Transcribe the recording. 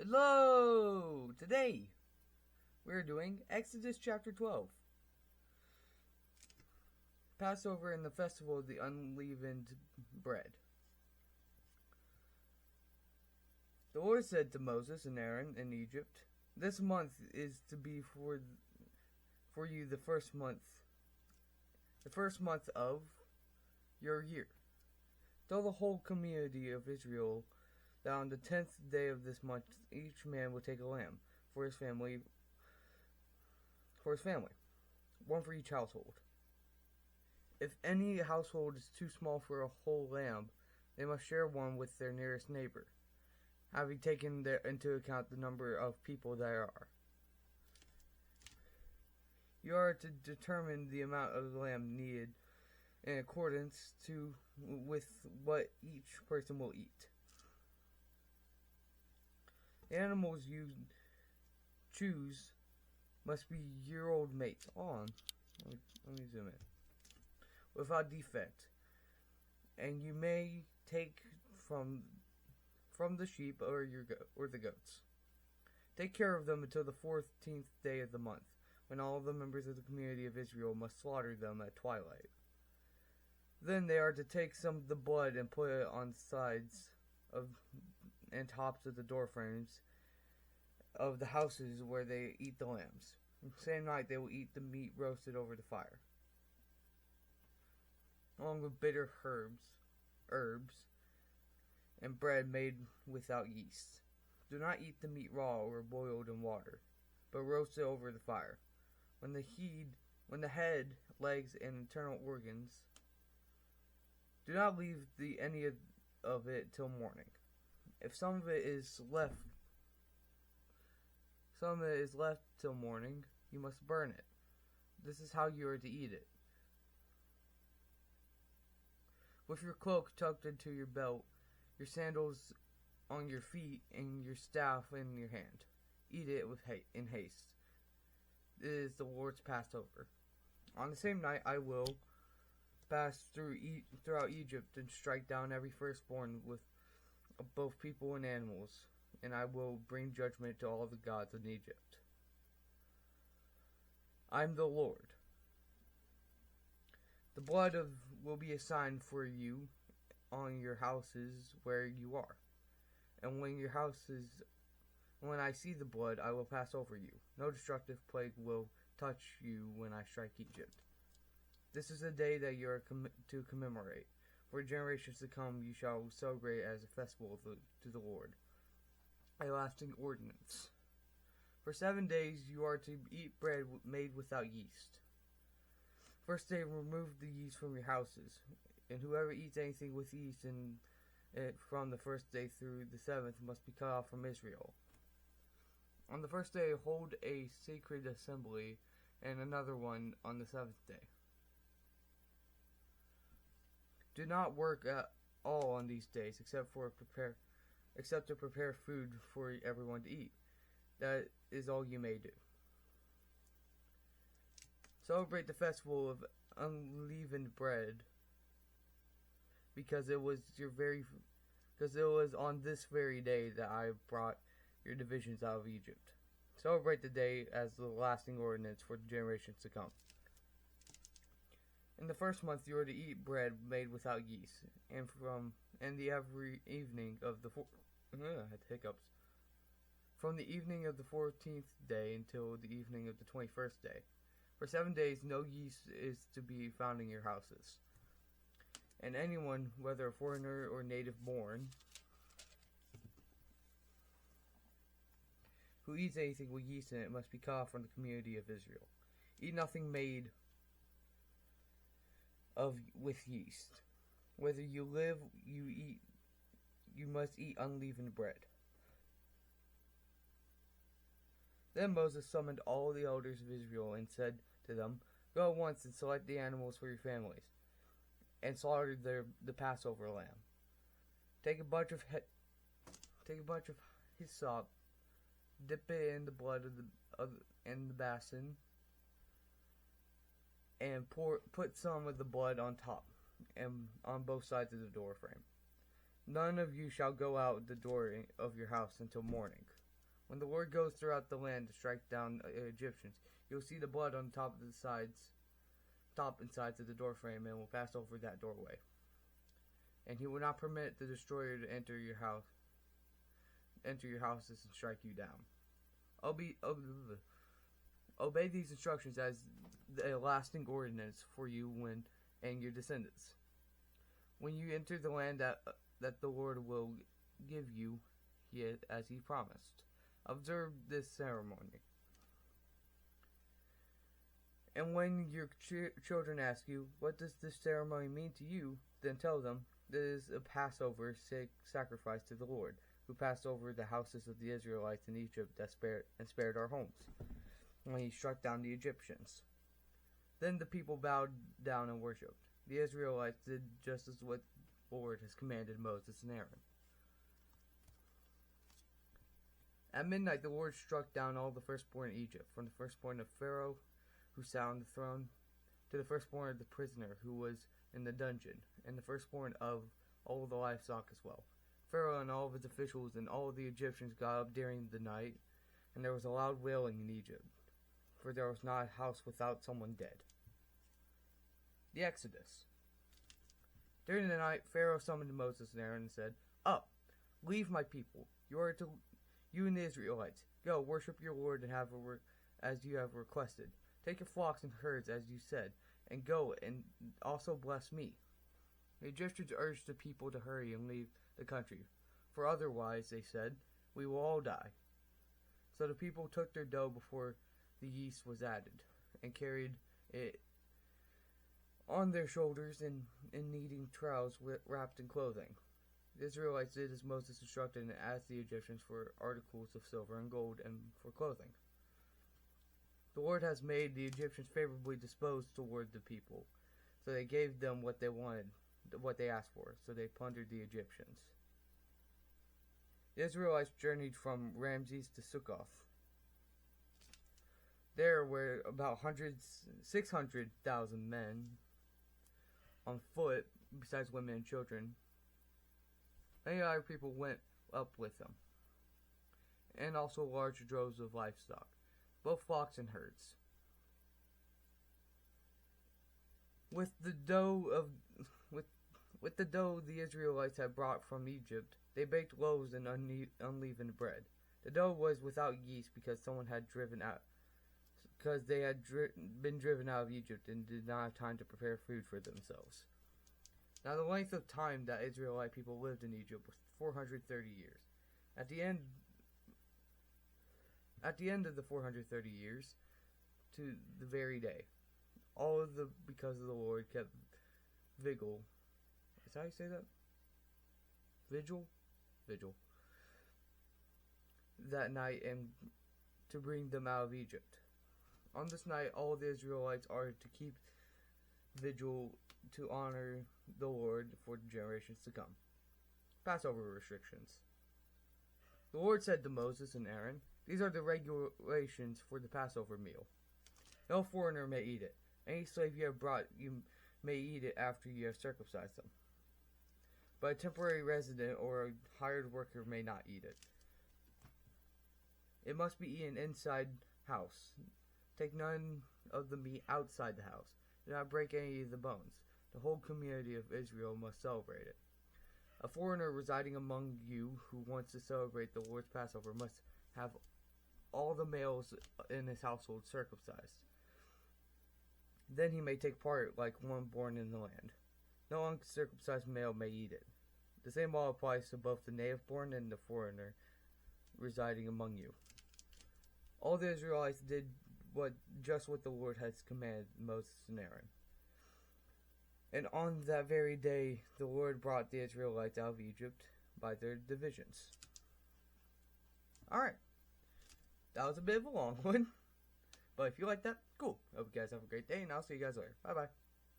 Hello! Today we're doing Exodus chapter 12. Passover and the festival of the unleavened bread. The Lord said to Moses and Aaron in Egypt, "This month is to be for you the first month of your year. Tell the whole community of Israel that on the 10th day of this month each man will take a lamb for his family, one for each household. If any household is too small for a whole lamb, they must share one with their nearest neighbor, having taken into account the number of people there are. You are to determine the amount of lamb needed in accordance with what each person will eat. The animals you choose must be year-old mates. Hold on. Let me zoom in. Without defect. And you may take from the sheep or the goats. Take care of them until the 14th day of the month, when all the members of the community of Israel must slaughter them at twilight. Then they are to take some of the blood and put it on the sides and tops of the door frames of the houses where they eat the lambs. The same night they will eat the meat roasted over the fire, along with bitter herbs, and bread made without yeast. Do not eat the meat raw or boiled in water, but roast it over the fire. When the head, legs, and internal organs, do not leave any of it till morning. If some of it is left till morning, you must burn it. This is how you are to eat it. With your cloak tucked into your belt, your sandals on your feet, and your staff in your hand. Eat it in haste. It is the Lord's Passover. On the same night I will pass throughout Egypt and strike down every firstborn of both people and animals, and I will bring judgment to all the gods in Egypt. I am the Lord. The blood will be a sign for you on your houses where you are. And when I see the blood, I will pass over you. No destructive plague will touch you when I strike Egypt. This is a day that you are to commemorate. For generations to come, you shall celebrate as a festival to the Lord, a lasting ordinance. For 7 days you are to eat bread made without yeast. First day, remove the yeast from your houses, and whoever eats anything with yeast in it from the first day through the 7th must be cut off from Israel. On the first day, hold a sacred assembly, and another one on the 7th day. Do not work at all on these days, except to prepare food for everyone to eat. That is all you may do. Celebrate the festival of unleavened bread, because it was on this very day that I brought your divisions out of Egypt. Celebrate the day as the lasting ordinance for generations to come. In the first month you are to eat bread made without yeast, and from the evening of the From the evening of the 14th day until the evening of the 21st day. For 7 days no yeast is to be found in your houses. And anyone, whether a foreigner or native born, who eats anything with yeast in it must be cut off from the community of Israel. Eat nothing made with yeast. Whether you live, you must eat unleavened bread. Then Moses summoned all the elders of Israel and said to them, "Go at once and select the animals for your families, and slaughter the Passover lamb. Take a bunch of hyssop, dip it in the blood in the basin, and put some of the blood on top and on both sides of the door frame. None of you shall go out the door of your house until morning. When the Lord goes throughout the land to strike down Egyptians, you'll see the blood on top of the top and sides of the doorframe, and will pass over that doorway. And he will not permit the destroyer to enter your houses and strike you down. Obey these instructions as a lasting ordinance for you and your descendants. When you enter the land that the Lord will give you, as he promised, observe this ceremony. And when your children ask you, what does this ceremony mean to you, then tell them, that it is a Passover sacrifice to the Lord, who passed over the houses of the Israelites in Egypt and spared our homes, when he struck down the Egyptians. Then the people bowed down and worshipped. The Israelites did just as what the Lord has commanded Moses and Aaron. At midnight the Lord struck down all the firstborn in Egypt, from the firstborn of Pharaoh, who sat on the throne, to the firstborn of the prisoner who was in the dungeon, and the firstborn of all the livestock as well. Pharaoh and all of his officials and all of the Egyptians got up during the night, and there was a loud wailing in Egypt, for there was not a house without someone dead. The Exodus. During the night, Pharaoh summoned Moses and Aaron and said, "Up, leave my people. You and the Israelites, go worship your Lord and have as you have requested. Take your flocks and herds as you said, and go and also bless me." The Egyptians urged the people to hurry and leave the country, for otherwise, they said, we will all die. So the people took their dough before the yeast was added, and carried it on their shoulders in kneading troughs wrapped in clothing. The Israelites did as Moses instructed and asked the Egyptians for articles of silver and gold and for clothing. The Lord has made the Egyptians favorably disposed toward the people, so they gave them what they wanted, what they asked for, so they plundered the Egyptians. The Israelites journeyed from Ramses to Succoth. There were about 600,000 men on foot, besides women and children. Many other people went up with them, and also large droves of livestock, both flocks and herds. With the dough the Israelites had brought from Egypt, they baked loaves and unleavened bread. The dough was without yeast because they had been driven out of Egypt and did not have time to prepare food for themselves. Now the length of time that Israelite people lived in Egypt was 430 years. At the end of the 430 years, to the very day, because of the Lord kept vigil. Is that how you say that? Vigil that night, and to bring them out of Egypt. On this night, all the Israelites are to keep vigil to honor the Lord for the generations to come. Passover restrictions. The Lord said to Moses and Aaron, "These are the regulations for the Passover meal. No foreigner may eat it. Any slave you have brought, you may eat it after you have circumcised them. But a temporary resident or a hired worker may not eat it. It must be eaten inside house. Take none of the meat outside the house. Do not break any of the bones. The whole community of Israel must celebrate it. A foreigner residing among you who wants to celebrate the Lord's Passover must have all the males in his household circumcised. Then he may take part like one born in the land. No uncircumcised male may eat it. The same law applies to both the native-born and the foreigner residing among you." All the Israelites did what the Lord has commanded Moses and Aaron. And on that very day, the Lord brought the Israelites out of Egypt by their divisions. Alright. That was a bit of a long one. But if you like that, cool. Hope you guys have a great day, and I'll see you guys later. Bye-bye.